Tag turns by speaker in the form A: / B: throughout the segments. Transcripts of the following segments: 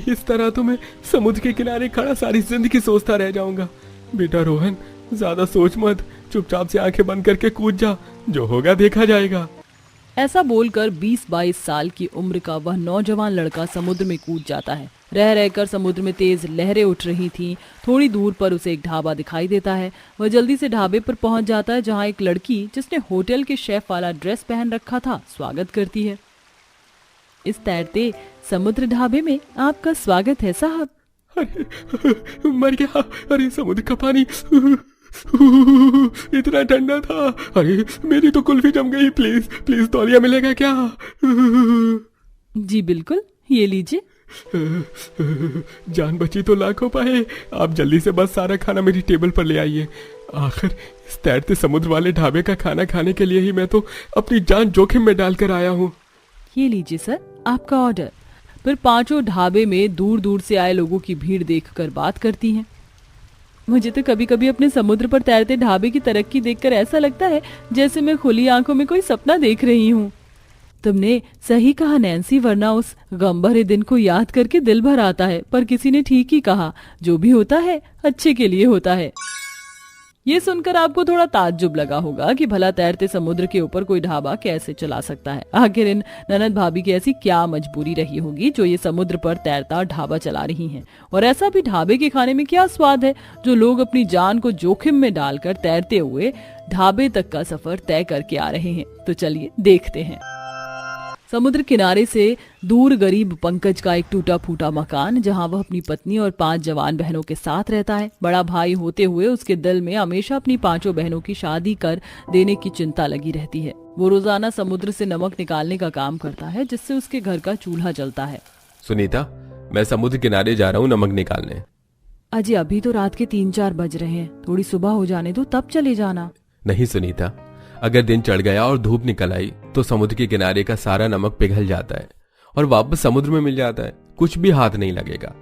A: इस तरह तो मैं समुद्र के किनारे खड़ा सारी जिंदगी सोचता रह जाऊंगा। बेटा रोहन, ज्यादा सोच मत, चुपचाप से आंखें बंद करके कूद जा, जो होगा देखा जाएगा।
B: ऐसा बोलकर 20-22 साल की उम्र का वह नौजवान लड़का समुद्र में कूद जाता है। रह रहकर समुद्र में तेज लहरें उठ रही थीं। थोड़ी दूर पर उसे एक ढाबा दिखाई देता है। वह जल्दी से ढाबे पर पहुंच जाता है, जहां एक लड़की जिसने होटल के शेफ वाला ड्रेस पहन रखा था स्वागत करती है। इस तैरते समुद्र ढाबे में आपका स्वागत है साहब।
A: अरे मर गया। अरे समुद्र का पानी इतना ठंडा था। अरे मेरी तो कुल्फी जम गई। प्लीज प्लीज तौलिया मिलेगा क्या?
B: जी बिल्कुल, ये लीजिए।
A: जान बची तो लाखों पाए। आप जल्दी से बस सारा खाना मेरी टेबल पर ले आइए। आखिर इस तैरते समुद्र वाले ढाबे का खाना खाने के लिए ही मैं तो अपनी जान जोखिम में डालकर आया हूँ।
B: ये लीजिए सर, आपका ऑर्डर। फिर पांचों ढाबे में दूर दूर से आए लोगों की भीड़ देखकर बात करती हैं। मुझे तो कभी कभी अपने समुद्र पर तैरते ढाबे की तरक्की देखकर ऐसा लगता है जैसे मैं खुली आंखों में कोई सपना देख रही हूँ। तुमने सही कहा नैन्सी, वरना उस गम भरे दिन को याद करके दिल भर आता है। पर किसी ने ठीक ही कहा, जो भी होता है अच्छे के लिए होता है। ये सुनकर आपको थोड़ा ताज्जुब लगा होगा कि भला तैरते समुद्र के ऊपर कोई ढाबा कैसे चला सकता है। आखिर इन ननद भाभी की ऐसी क्या मजबूरी रही होगी जो ये समुद्र पर तैरता ढाबा चला रही हैं। और ऐसा भी ढाबे के खाने में क्या स्वाद है जो लोग अपनी जान को जोखिम में डालकर तैरते हुए ढाबे तक का सफर तय करके आ रहे हैं। तो चलिए देखते हैं। समुद्र किनारे से दूर गरीब पंकज का एक टूटा फूटा मकान, जहां वह अपनी पत्नी और 5 जवान बहनों के साथ रहता है। बड़ा भाई होते हुए उसके दिल में हमेशा अपनी 5 बहनों की शादी कर देने की चिंता लगी रहती है। वो रोजाना समुद्र से नमक निकालने का काम करता है, जिससे उसके घर का चूल्हा जलता है।
A: सुनीता, मैं समुद्र किनारे जा रहा हूँ नमक निकालने।
B: अजय, अभी तो रात के 3-4 बज रहे हैं, थोड़ी सुबह हो जाने दो तब चले जाना।
A: नहीं सुनीता, अगर दिन चढ़ गया और धूप निकल आई तो समुद्र के किनारे का सारा नमक पिघल जाता है और वापस समुद्र में मिल जाता है। कुछ भी हाथ नहीं लगेगा।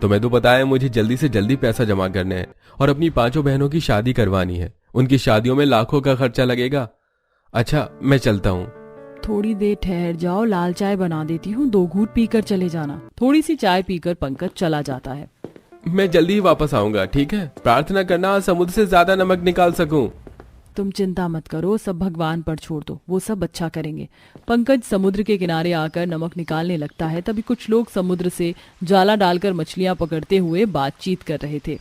A: तुम्हें तो पता है मुझे जल्दी से जल्दी पैसा जमा करने हैं और अपनी 5 बहनों की शादी करवानी है। उनकी शादियों में लाखों का खर्चा लगेगा। अच्छा, मैं चलता हूँ।
B: थोड़ी देर ठहर जाओ, लाल चाय बना देती हूँ, 2 घूंट पीकर चले जाना। थोड़ी सी चाय पीकर पंकज चला जाता है।
A: मैं जल्दी ही वापस आऊंगा, ठीक है? प्रार्थना करना समुद्र से ज्यादा नमक निकाल सकूं।
B: तुम चिंता मत करो, सब भगवान पर छोड़ दो, वो सब अच्छा करेंगे। पंकज समुद्र के किनारे आकर नमक निकालने लगता है। तभी कुछ लोग समुद्र से जाला डालकर मछलियां पकड़ते हुए बातचीत कर रहे थे।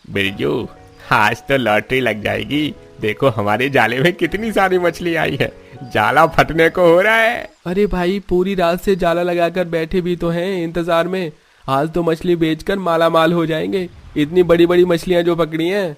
C: बिरजू, आज तो लॉटरी लग जाएगी। देखो हमारे जाले में कितनी सारी मछली आई है। जाला फटने को हो रहा है।
A: अरे भाई, पूरी रात से जाला लगाकर बैठे भी तो हैं इंतजार में। आज तो मछली बेचकर माला माल हो जाएंगे। इतनी बड़ी बड़ी मछलियां जो पकड़ी हैं।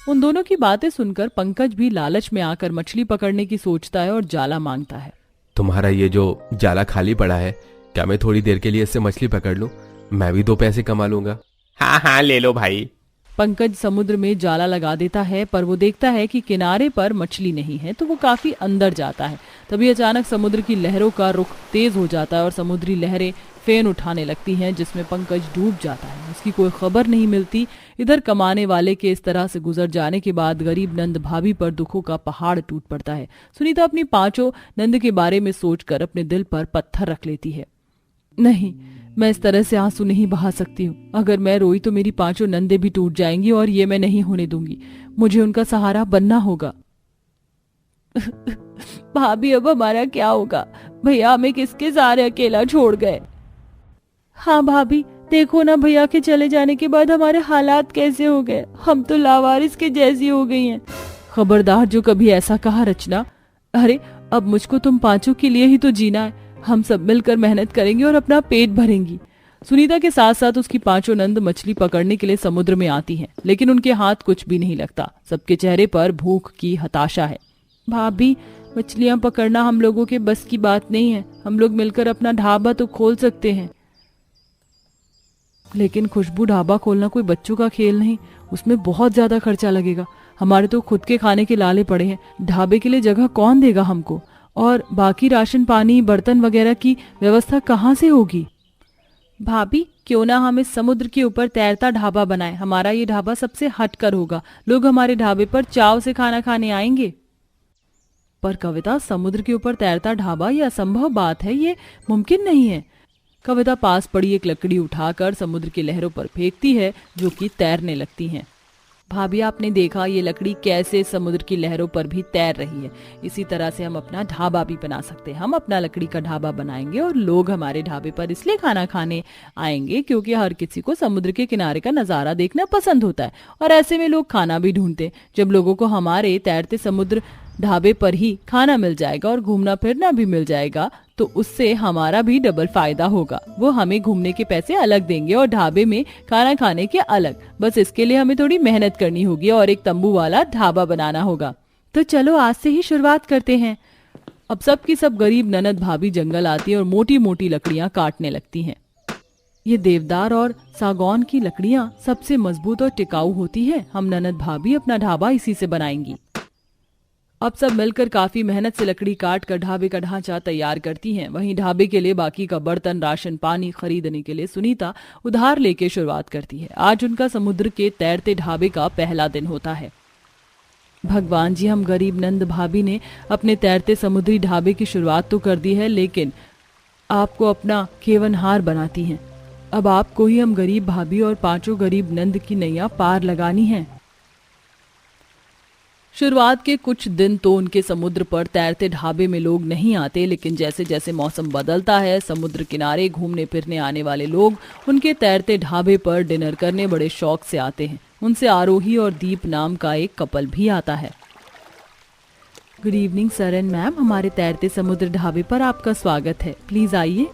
B: उन दोनों की बातें सुनकर पंकज भी लालच में आकर मछली पकड़ने की सोचता है और जाला मांगता है।
A: तुम्हारा ये जो जाला खाली पड़ा है, क्या मैं थोड़ी देर के लिए इससे मछली पकड़ लूं? मैं भी 2 पैसे कमा लूंगा।
C: हाँ हाँ, ले लो भाई।
B: पंकज समुद्र में जाला लगा देता है, पर वो देखता है कि किनारे पर मछली नहीं है, तो वो काफी अंदर जाता है। तभी अचानक समुद्र की लहरों का रुख तेज हो जाता है और समुद्री लहरें फेन उठाने लगती हैं, जिसमें पंकज डूब जाता है। उसकी कोई खबर नहीं मिलती। इधर कमाने वाले के इस तरह से गुजर जाने के बाद गरीब नंद भाभी पर दुखों का पहाड़ टूट पड़ता है। सुनीता अपनी 5 नंद के बारे में सोचकर अपने दिल पर पत्थर रख लेती है। नहीं, मैं इस तरह से आंसू नहीं बहा सकती हूँ। अगर मैं रोई तो मेरी 5 नंदे भी टूट जाएंगी और ये मैं नहीं होने दूंगी। मुझे उनका सहारा बनना होगा। भाभी, अब हमारा क्या होगा? भैया हमें किसके सहारे अकेला छोड़ गए? हाँ भाभी, देखो ना, भैया के चले जाने के बाद हमारे हालात कैसे हो गए। हम तो लावारिस के जैसी हो गई हैं। खबरदार जो कभी ऐसा कहा रचना। अरे अब मुझको तुम 5 के लिए ही तो जीना है। हम सब मिलकर मेहनत करेंगे और अपना पेट भरेंगी। सुनीता के साथ साथ उसकी 5 नंद मछली पकड़ने के लिए समुद्र में आती हैं, लेकिन उनके हाथ कुछ भी नहीं लगता। सबके चेहरे पर भूख की हताशा है। भाभी, मछलियां पकड़ना हम लोगों के बस की बात नहीं है। हम लोग मिलकर अपना ढाबा तो खोल सकते हैं। लेकिन खुशबू, ढाबा खोलना कोई बच्चों का खेल नहीं। उसमें बहुत ज्यादा खर्चा लगेगा। हमारे तो खुद के खाने के लाले पड़े हैं। ढाबे के लिए जगह कौन देगा हमको? और बाकी राशन पानी बर्तन वगैरह की व्यवस्था कहाँ से होगी? भाभी, क्यों ना हम इस समुद्र के ऊपर तैरता ढाबा बनाएं। हमारा ये ढाबा सबसे हटकर होगा। लोग हमारे ढाबे पर चाव से खाना खाने आएंगे। पर कविता, समुद्र के ऊपर तैरता ढाबा ये असंभव बात है। ये मुमकिन नहीं है। कविता पास पड़ी एक लकड़ी उठाकर समुद्र की लहरों पर फेंकती है जो कि तैरने लगती हैं। भाभी, आपने देखा ये लकड़ी कैसे समुद्र की लहरों पर भी तैर रही है। इसी तरह से हम अपना ढाबा भी बना सकते हैं। हम अपना लकड़ी का ढाबा बनाएंगे और लोग हमारे ढाबे पर इसलिए खाना खाने आएंगे क्योंकि हर किसी को समुद्र के किनारे का नजारा देखना पसंद होता है और ऐसे में लोग खाना भी ढूंढते हैं। जब लोगों को हमारे तैरते समुद्र ढाबे पर ही खाना मिल जाएगा और घूमना फिरना भी मिल जाएगा तो उससे हमारा भी डबल फायदा होगा। वो हमें घूमने के पैसे अलग देंगे और ढाबे में खाना खाने के अलग। बस इसके लिए हमें थोड़ी मेहनत करनी होगी और एक तंबू वाला ढाबा बनाना होगा। तो चलो आज से ही शुरुआत करते हैं। अब सब की सब गरीब ननद भाभी जंगल आती है और मोटी मोटी लकड़ियां काटने लगती हैं। ये देवदार और सागौन की लकड़ियां सबसे मजबूत और टिकाऊ होती है। हम ननद भाभी अपना ढाबा इसी से बनाएंगी। अब सब मिलकर काफी मेहनत से लकड़ी काट कर ढाबे का ढांचा तैयार करती हैं। वहीं ढाबे के लिए बाकी का बर्तन, राशन पानी खरीदने के लिए सुनीता उधार लेके शुरुआत करती है। आज उनका समुद्र के तैरते ढाबे का पहला दिन होता है। भगवान जी, हम गरीब नंद भाभी ने अपने तैरते समुद्री ढाबे की शुरुआत तो कर दी है, लेकिन आपको अपना केवनहार बनाती हैं। अब आपको ही हम गरीब भाभी और पांचों गरीब नंद की नैया पार लगानी है। शुरुआत के कुछ दिन तो उनके समुद्र पर तैरते ढाबे में लोग नहीं आते, लेकिन जैसे जैसे मौसम बदलता है समुद्र किनारे घूमने फिरने आने वाले लोग उनके तैरते ढाबे पर डिनर करने बड़े शौक से आते हैं। उनसे आरोही और दीप नाम का एक कपल भी आता है। Good evening sir and ma'am, हमारे तैरते समुद्र ढाबे पर आपका स्वागत है। प्लीज आइए।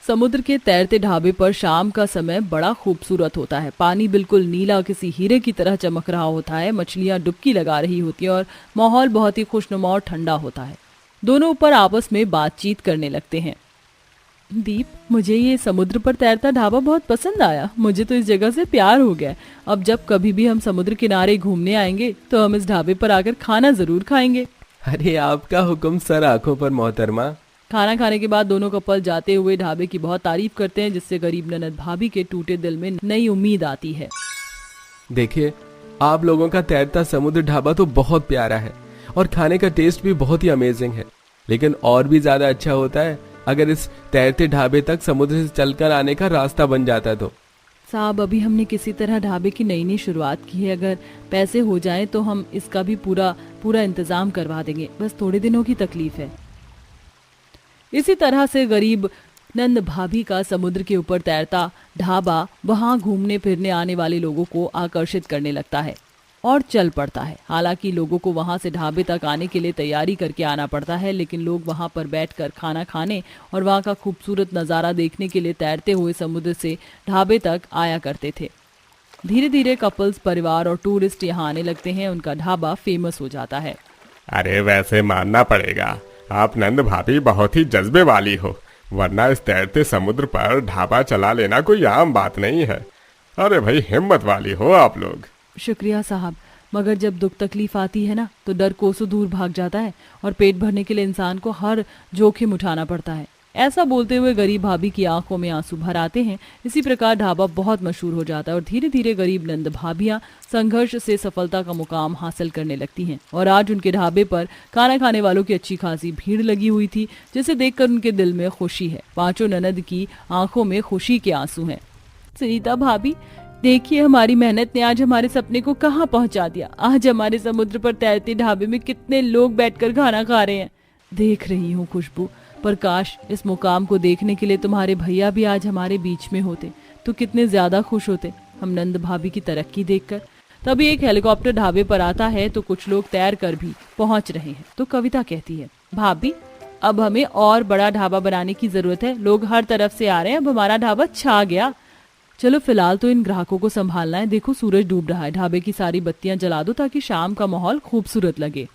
B: समुद्र के तैरते ढाबे पर शाम का समय बड़ा खूबसूरत होता है। पानी बिल्कुल नीला किसी हीरे की तरह चमक रहा होता है। मछलियां डुबकी लगा रही होती हैं और माहौल बहुत ही खुशनुमा और ठंडा होता है। दोनों ऊपर आपस में बातचीत करने लगते हैं। दीप, मुझे ये समुद्र पर तैरता ढाबा बहुत पसंद आया। मुझे तो इस जगह से प्यार हो गया। अब जब कभी भी हम समुद्र किनारे घूमने आएंगे तो हम इस ढाबे पर आकर खाना जरूर खाएंगे।
A: अरे आपका हुक्म सर, आंखों पर मोहतरमा।
B: खाना खाने के बाद दोनों कपल जाते हुए ढाबे की बहुत तारीफ करते हैं, जिससे गरीब ननद भाभी के टूटे दिल में नई उम्मीद आती है।
A: देखिए, आप लोगों का तैरता समुद्र ढाबा तो बहुत प्यारा है और खाने का टेस्ट भी बहुत ही अमेजिंग है, लेकिन और भी ज्यादा अच्छा होता है अगर इस तैरते ढाबे तक समुद्र से चलकर आने का रास्ता बन जाता है तो।
B: साहब, अभी हमने किसी तरह ढाबे की नई शुरुआत की है। अगर पैसे हो जाएं तो हम इसका भी पूरा इंतजाम करवा देंगे। बस थोड़े दिनों की तकलीफ है। इसी तरह से गरीब नंद भाभी का समुद्र के ऊपर तैरता ढाबा वहां घूमने फिरने आने वाले लोगों को आकर्षित करने लगता है और चल पड़ता है। हालांकि लोगों को वहां से ढाबे तक आने के लिए तैयारी करके आना पड़ता है, लेकिन लोग वहां पर बैठकर खाना खाने और वहां का खूबसूरत नज़ारा देखने के लिए तैरते हुए समुद्र से ढाबे तक आया करते थे। धीरे धीरे कपल्स, परिवार और टूरिस्ट यहाँ आने लगते हैं। उनका ढाबा फेमस हो जाता है।
C: अरे वैसे मानना पड़ेगा, आप नंद भाभी बहुत ही जज्बे वाली हो, वरना इस तैरते समुद्र पर ढाबा चला लेना कोई आम बात नहीं है। अरे भाई, हिम्मत वाली हो आप लोग।
B: शुक्रिया साहब, मगर जब दुख तकलीफ आती है ना तो डर कोसों दूर भाग जाता है और पेट भरने के लिए इंसान को हर जोखिम उठाना पड़ता है। ऐसा बोलते हुए गरीब भाभी की आंखों में आंसू भर आते हैं। इसी प्रकार ढाबा बहुत मशहूर हो जाता है और धीरे धीरे गरीब नंद भाभियां संघर्ष से सफलता का मुकाम हासिल करने लगती हैं। और आज उनके ढाबे पर खाना खाने वालों की अच्छी खासी भीड़ लगी हुई थी, जिसे देखकर उनके दिल में खुशी है। पांचों ननद की आंखों में खुशी के आंसू हैं। सुनीता भाभी, देखिए हमारी मेहनत ने आज हमारे सपने को कहाँ पहुँचा दिया। आज हमारे समुद्र पर तैरते ढाबे में कितने लोग बैठकर खाना खा रहे हैं। देख रही हूँ खुशबू, पर काश इस मुकाम को देखने के लिए तुम्हारे भैया भी आज हमारे बीच में होते तो कितने ज्यादा खुश होते हम नंद भाभी की तरक्की देखकर। तभी एक हेलीकॉप्टर ढाबे पर आता है तो कुछ लोग तैर कर भी पहुंच रहे हैं। तो कविता कहती है, भाभी अब हमें और बड़ा ढाबा बनाने की जरूरत है। लोग हर तरफ से आ रहे हैं, अब हमारा ढाबा छा गया। चलो फिलहाल तो इन ग्राहकों को संभालना है। देखो सूरज डूब रहा है, ढाबे की सारी बत्तियां जला दो ताकि शाम का माहौल खूबसूरत लगे।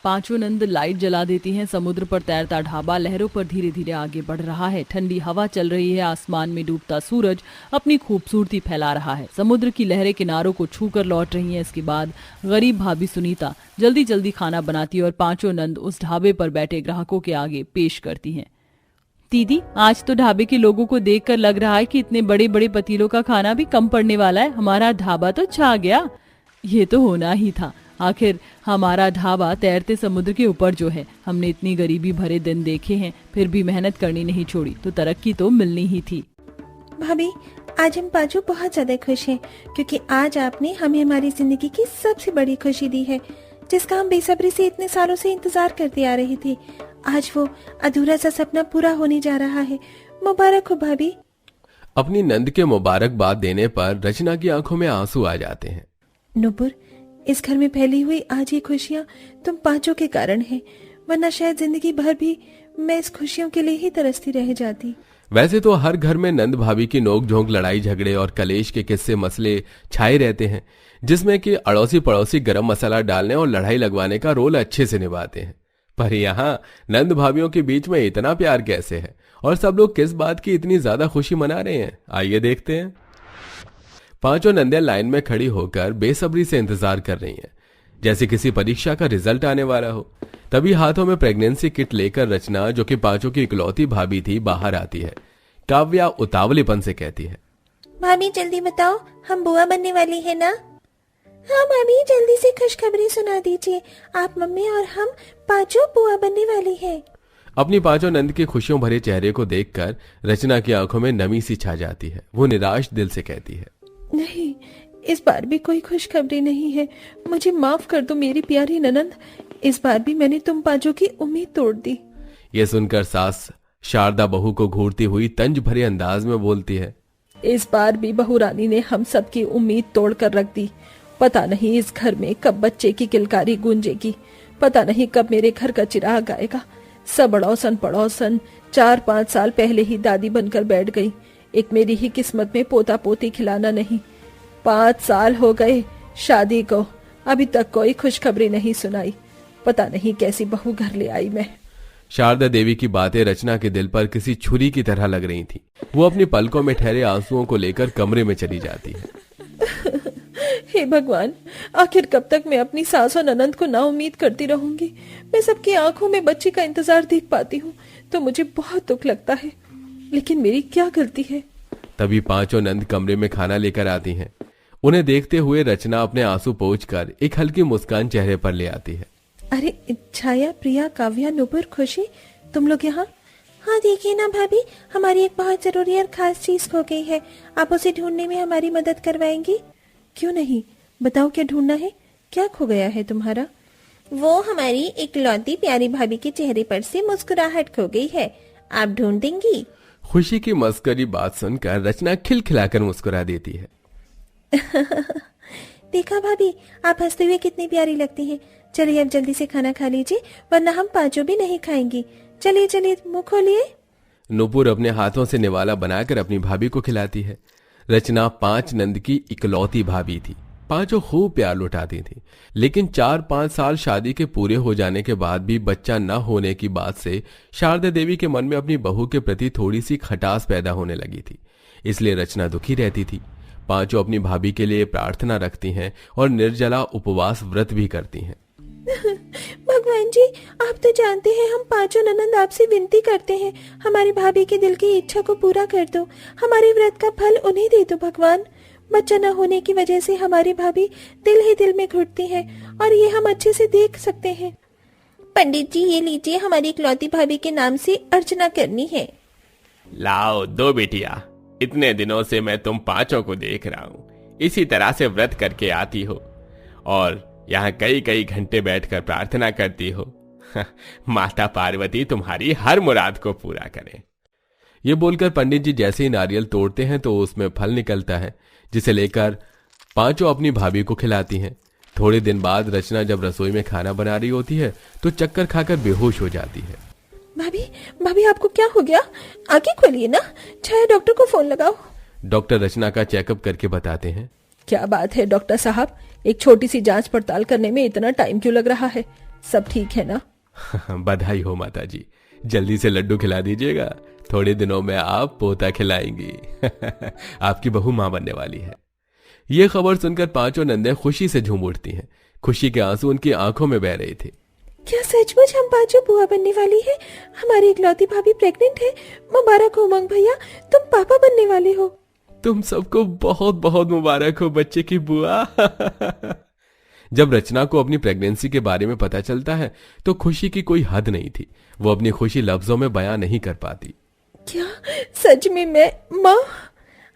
B: पांचों नंद लाइट जला देती हैं। समुद्र पर तैरता ढाबा लहरों पर धीरे धीरे आगे बढ़ रहा है। ठंडी हवा चल रही है। आसमान में डूबता सूरज अपनी खूबसूरती फैला रहा है। समुद्र की लहरें किनारों को छूकर लौट रही हैं। इसके बाद गरीब भाभी सुनीता जल्दी जल्दी खाना बनाती है और पांचों नंद उस ढाबे पर बैठे ग्राहकों के आगे पेश करती हैं। दीदी, आज तो ढाबे के लोगों को देखकर लग रहा है कि इतने बड़े बड़े पतीलों का खाना भी कम पड़ने वाला है। हमारा ढाबा तो छा गया। ये तो होना ही था। आखिर हमारा ढाबा तैरते समुद्र के ऊपर जो है, हमने इतनी गरीबी भरे दिन देखे हैं, फिर भी मेहनत करनी नहीं छोड़ी, तो तरक्की तो मिलनी ही थी।
D: भाभी, आज हम पांचों बहुत ज्यादा खुश हैं क्योंकि आज आपने हमें हमारी जिंदगी की सबसे बड़ी खुशी दी है, जिसका हम बेसब्री से इतने सालों से इंतजार करते आ रहे थे। आज वो अधूरा सा सपना पूरा होने जा रहा है। मुबारक हो भाभी।
A: अपनी नंद के मुबारकबाद देने पर रचना की आंखों में आंसू आ जाते हैं।
D: नुपुर, इस घर में फैली हुई आज ये खुशियाँ तुम पांचों के कारण हैं, वरना शायद जिंदगी भर भी मैं इस खुशियों के लिए ही तरसती रह जाती।
A: वैसे तो हर घर में नंद भाभी की नोक झोंक, लड़ाई झगड़े और कलेश के किस्से मसले छाए रहते हैं, जिसमें कि अड़ोसी पड़ोसी गरम मसाला डालने और लड़ाई लगवाने का रोल अच्छे से निभाते हैं। पर यहाँ नंद भाभियों के बीच में इतना प्यार कैसे है और सब लोग किस बात की इतनी ज्यादा खुशी मना रहे हैं, आइए देखते हैं। पांचों नंदियां लाइन में खड़ी होकर बेसब्री से इंतजार कर रही हैं, जैसे किसी परीक्षा का रिजल्ट आने वाला हो। तभी हाथों में प्रेगनेंसी किट लेकर रचना, जो कि पांचों की इकलौती भाभी थी, बाहर आती है। काव्या उतावलेपन से कहती है,
D: भाभी जल्दी बताओ, हम बुआ बनने वाली है ना? हाँ भाभी, जल्दी से खुशखबरी सुना दीजिए, आप मम्मी और हम पांचों बुआ बनने वाली हैं।
A: अपनी पांचों नंद के खुशियों भरे चेहरे को देखकर रचना की आंखों में नमी सी छा जाती है। वो निराश दिल से कहती है,
D: नहीं, इस बार भी कोई खुशखबरी नहीं है। मुझे माफ कर दो मेरी प्यारी ननंद, इस बार भी मैंने तुम पांचों की उम्मीद तोड़ दी।
A: ये सुनकर सास शारदा बहू को घूरती हुई तंज भरे अंदाज में बोलती है,
D: इस बार भी बहू रानी ने हम सबकी उम्मीद तोड़ कर रख दी। पता नहीं इस घर में कब बच्चे की किलकारी गूंजेगी, पता नहीं कब मेरे घर का चिराग आएगा। सब अड़ोसन पड़ोसन 4-5 साल पहले ही दादी बनकर बैठ गई। एक मेरी ही किस्मत में पोता पोती खिलाना नहीं। 5 साल हो गए शादी को, अभी तक कोई खुशखबरी नहीं सुनाई। पता नहीं कैसी बहू घर ले आई मैं।
A: शारदा देवी की बातें रचना के दिल पर किसी छुरी की तरह लग रही थी। वो अपनी पलकों में ठहरे आंसुओं को लेकर कमरे में चली जाती है।
D: हे भगवान, आखिर कब तक मैं अपनी सास और ननंद को ना उम्मीद करती रहूंगी। मैं सबकी आंखों में बच्चे का इंतजार देख पाती हूँ तो मुझे बहुत दुख लगता है, लेकिन मेरी क्या गलती है।
A: तभी पांचों नंद कमरे में खाना लेकर आती हैं। उन्हें देखते हुए रचना अपने आंसू पोंछकर एक हल्की मुस्कान चेहरे पर ले आती है।
D: अरे छाया, प्रिया, काव्या, नुपुर, खुशी, तुम लोग यहाँ? हाँ देखिए ना भाभी, हमारी एक बहुत जरूरी और खास चीज खो गई है। आप उसे ढूंढने में हमारी मदद करवाएंगी? क्यों नहीं, बताओ क्या ढूंढना है, क्या खो गया है तुम्हारा? वो हमारी इकलौती प्यारी भाभी के चेहरे पर से मुस्कुराहट खो गई है, आप ढूंढ देंगी?
A: खुशी की मस्करी बात सुनकर रचना खिलखिलाकर मुस्कुरा देती है।
D: देखा भाभी, आप हंसते हुए कितनी प्यारी लगती हैं। चलिए अब जल्दी से खाना खा लीजिए, वरना हम पांचों भी नहीं खाएंगी। चलिए चलिए, मुंह खोलिए।
A: नुपुर अपने हाथों से निवाला बनाकर अपनी भाभी को खिलाती है। रचना 5 नंद की इकलौती भाभी थी। पांचों खूब प्यार लुटाती थी, लेकिन 4-5 साल शादी के पूरे हो जाने के बाद भी बच्चा न होने की बात से शारदा देवी के मन में अपनी बहू के प्रति थोड़ी सी खटास पैदा होने लगी थी। इसलिए रचना दुखी रहती थी। पांचों अपनी भाभी के लिए प्रार्थना रखती हैं और निर्जला उपवास व्रत भी करती हैं।
D: भगवान जी, आप तो जानते हैं हम पांचों ननंद आपसे विनती करते हैं, हमारी भाभी के दिल की इच्छा को पूरा कर दो। हमारे व्रत का फल उन्हें दे दो भगवान। बच्चा न होने की वजह से हमारी भाभी दिल ही दिल में घुटती है और ये हम अच्छे से देख सकते हैं। पंडित जी, ये लीजिए, हमारी इकलौती भाभी के नाम से अर्चना करनी है।
C: लाओ दो बेटिया, इतने दिनों से मैं तुम पांचों को देख रहा हूँ, इसी तरह से व्रत करके आती हो और यहाँ कई कई घंटे बैठकर प्रार्थना करती हो। माता पार्वती तुम्हारी हर मुराद को पूरा करे।
A: ये बोलकर पंडित जी जैसे ही नारियल तोड़ते हैं तो उसमें फल निकलता है, जिसे लेकर पांचों अपनी भाभी को खिलाती हैं। थोड़े दिन बाद रचना जब रसोई में खाना बना रही होती है तो चक्कर खाकर बेहोश हो जाती है।
D: भाभी, भाभी आपको क्या हो गया? आंखें खोलिए ना, छाया डॉक्टर को फोन लगाओ।
A: डॉक्टर रचना का चेकअप करके बताते हैं।
D: क्या बात है डॉक्टर साहब, एक छोटी सी जांच पड़ताल करने में इतना टाइम क्यों लग रहा है? सब ठीक है ना?
A: बधाई हो माता जी, जल्दी से लड्डू खिला दीजिएगा, थोड़े दिनों में आप पोता खिलाएंगी। आपकी बहू मां बनने वाली है। ये खबर सुनकर पांचों नंदे खुशी से झूम उठती हैं। खुशी के आंसू उनकी आंखों में बह रहे थे।
D: क्या सचमुच हम पांचों बुआ बनने वाली है? हमारी इकलौती भाभी प्रेग्नेंट है। मुबारक हो उमंग भैया, तुम पापा बनने वाले हो।
A: तुम सबको बहुत बहुत मुबारक हो बच्चे की बुआ। जब रचना को अपनी प्रेगनेंसी के बारे में पता चलता है तो खुशी की कोई हद नहीं थी। वो अपनी खुशी लफ्जों में बयां नहीं कर पाती।
D: क्या सच में मैं माँ?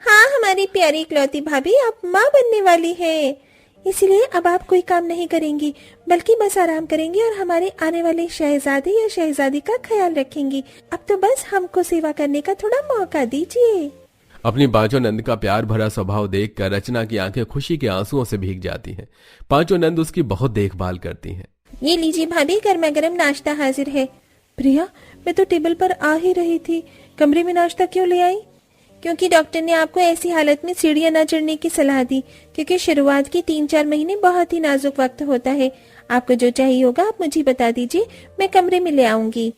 D: हाँ हमारी प्यारी इकलौती भाभी, आप माँ बनने वाली है। इसलिए अब आप कोई काम नहीं करेंगी, बल्कि बस आराम करेंगी और हमारे आने वाले शहजादे या शहजादी का ख्याल रखेंगी। अब तो बस हमको सेवा करने का थोड़ा मौका दीजिए।
A: अपनी पांचों नंद का प्यार भरा स्वभाव देखकर रचना की आंखें खुशी के आंसुओं से भीग जाती हैं। पांचों नंद उसकी बहुत देखभाल करती हैं।
D: ये लीजिए भाभी, गर्मा गर्म नाश्ता हाजिर है। प्रिया, मैं तो टेबल पर आ ही रही थी, कमरे में नाश्ता क्यों ले आई? क्योंकि डॉक्टर ने आपको ऐसी हालत में सीढ़ियां न चढ़ने की सलाह दी, क्योंकि शुरुआत की 3-4 महीने बहुत ही नाजुक वक्त होता है। आपको जो चाहिए होगा आप मुझे बता दीजिए, मैं कमरे में ले आऊंगी।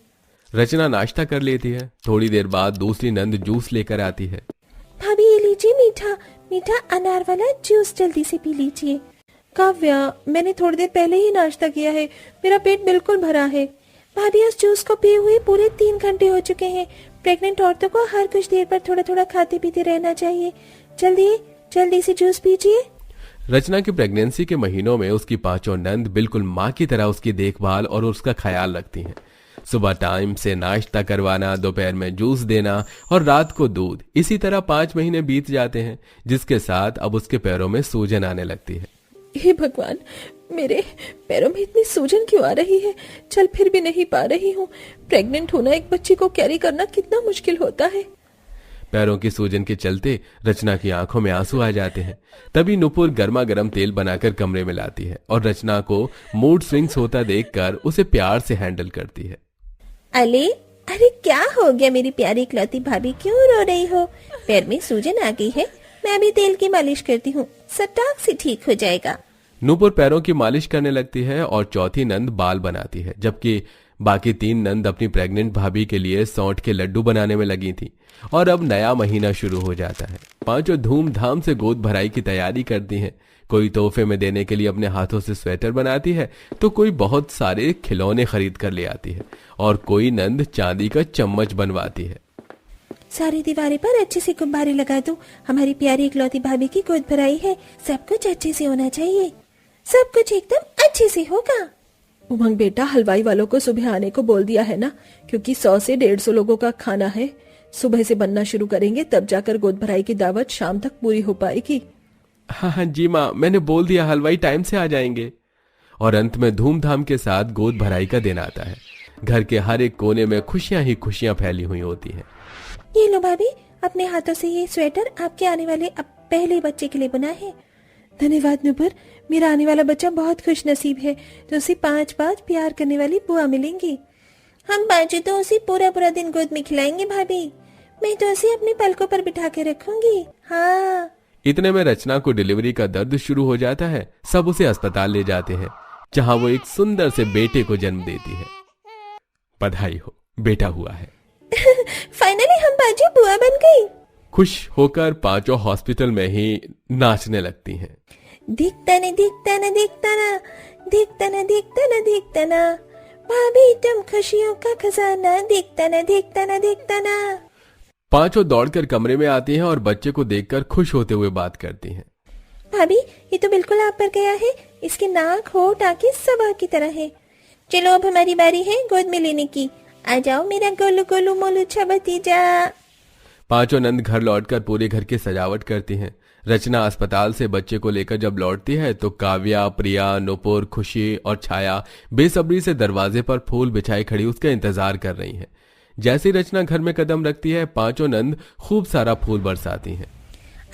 A: रचना नाश्ता कर लेती है। थोड़ी देर बाद दूसरी नंद जूस लेकर आती है।
D: भाभी ये लीजिए मीठा मीठा अनार वाला जूस, जल्दी से पी लीजिए। काव्या, मैंने थोड़ी देर पहले ही नाश्ता किया है, मेरा पेट बिल्कुल भरा है। भाभी उस जूस को पिए हुए पूरे 3 घंटे हो चुके हैं। प्रेग्नेंट औरतों को हर कुछ देर पर थोड़ा थोड़ा खाते पीते रहना चाहिए। जल्दी से जूस पीजिए।
A: रचना की प्रेगनेंसी के महीनों में उसकी पांचों नंद बिल्कुल माँ की तरह उसकी देखभाल और उसका ख्याल रखती हैं। सुबह टाइम से नाश्ता करवाना, दोपहर में जूस देना और रात को दूध। इसी तरह 5 महीने बीत जाते हैं, जिसके साथ अब उसके पैरों में सूजन आने लगती है।
D: हे भगवान, मेरे पैरों में इतनी सूजन क्यों आ रही है? चल फिर भी नहीं पा रही हूँ। प्रेग्नेंट होना, एक बच्चे को कैरी करना कितना मुश्किल होता है।
A: पैरों की सूजन के चलते रचना की आंखों में आंसू आ जाते हैं। तभी नुपुर गर्मा गर्म तेल बनाकर कमरे में लाती है और रचना को मूड स्विंग्स होता देखकर उसे प्यार से हैंडल करती है।
D: अरे क्या हो गया मेरी प्यारी इकलौती भाभी, क्यों रो रही हो? पैर में सूजन आ गई है, मैं अभी तेल की मालिश करती हूँ, सटाक से ठीक हो जाएगा।
A: नूपुर पैरों की मालिश करने लगती है और चौथी नंद बाल बनाती है, जबकि बाकी 3 नंद अपनी प्रेग्नेंट भाभी के लिए सौंठ के लड्डू बनाने में लगी थी। और अब नया महीना शुरू हो जाता है। पांचों धूमधाम से गोद भराई की तैयारी करती हैं। कोई तोहफे में देने के लिए अपने हाथों से स्वेटर बनाती है, तो कोई बहुत सारे खिलौने खरीद कर ले आती है और कोई नंद चांदी का चम्मच बनवाती है।
D: सारी दीवारें पर अच्छे से गुब्बारे लगा दो, हमारी प्यारी इकलौती भाभी की गोद भराई है, सब कुछ अच्छे से होना चाहिए, सब कुछ एकदम अच्छे से होगा। उमंग बेटा, हलवाई वालों को सुबह आने को बोल दिया है ना, क्योंकि 100 से 150 लोगों का खाना है। सुबह से बनना शुरू करेंगे, तब जाकर गोद भराई की दावत शाम तक पूरी हो पाएगी।
A: हाँ जी माँ, मैंने बोल दिया, हलवाई टाइम से आ जाएंगे। और अंत में धूमधाम के साथ गोद भराई का दिन आता है। घर के हर एक कोने में खुशियां ही खुशियां फैली हुई होती हैं।
D: ये लो भाभी, अपने हाथों से ये स्वेटर आपके आने वाले अब पहले बच्चे के लिए बना है। धन्यवाद नुपुर, मेरा आने वाला बच्चा बहुत खुश नसीब है, तो उसे 5 प्यार करने वाली बुआ मिलेंगी। हम बाजू तो उसे पूरा दिन गोद में खिलाएंगे भाभी, मैं तो उसे अपने पलकों पर बिठा के रखूंगी। हाँ।
A: इतने में रचना को डिलीवरी का दर्द शुरू हो जाता है। सब उसे अस्पताल ले जाते हैं, जहां वो एक सुंदर से बेटे को जन्म देती है। बधाई हो, बेटा हुआ है।
D: फाइनली हम बाजू बुआ बन गई।
A: खुश होकर पांचों हॉस्पिटल में ही नाचने लगती हैं।
D: दिखता न दिखता न दिखता न दिखता न दिखता न दिखता न, भाभी तुम खुशियों का खजाना, दिखता न दिखता न दिखता न।
A: पांचों दौड़कर कमरे में आती हैं और बच्चे को देखकर खुश होते हुए बात करती हैं।
D: भाभी ये तो बिल्कुल आप पर गया है, इसके नाक होठ आंखें सब आपकी तरह है। चलो अब हमारी बारी है गोद में लेने की, आ जाओ मेरा गोलू गोलू मोलू अच्छा भतीजा।
A: पांचों नंद घर लौटकर पूरे घर की सजावट करती हैं। रचना अस्पताल से बच्चे को लेकर जब लौटती है तो काव्या, प्रिया, नुपुर, खुशी और छाया बेसब्री से दरवाजे पर फूल बिछाई खड़ी उसका इंतजार कर रही हैं। जैसी रचना घर में कदम रखती है, पांचों नंद खूब सारा फूल बरसाती हैं।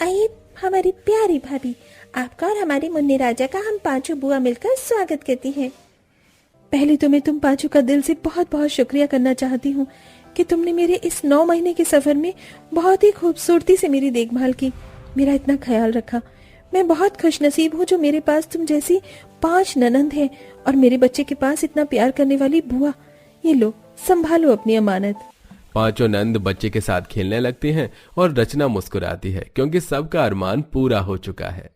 D: आइए हमारी प्यारी भाभी, आपका और हमारे मुन्ने राजा का हम पांचों बुआ मिलकर स्वागत करती हैं। पहले तो मैं तुम पांचों का दिल से बहुत बहुत शुक्रिया करना चाहती हूँ कि तुमने मेरे इस 9 महीने के सफर में बहुत ही खूबसूरती से मेरी देखभाल की, मेरा इतना ख्याल रखा। मैं बहुत खुश नसीब हूँ जो मेरे पास तुम जैसी 5 ननंद है और मेरे बच्चे के पास इतना प्यार करने वाली बुआ। ये लो, संभालो अपनी अमानत।
A: पांचों नंद बच्चे के साथ खेलने लगती हैं और रचना मुस्कुराती है, क्योंकि सबका अरमान पूरा हो चुका है।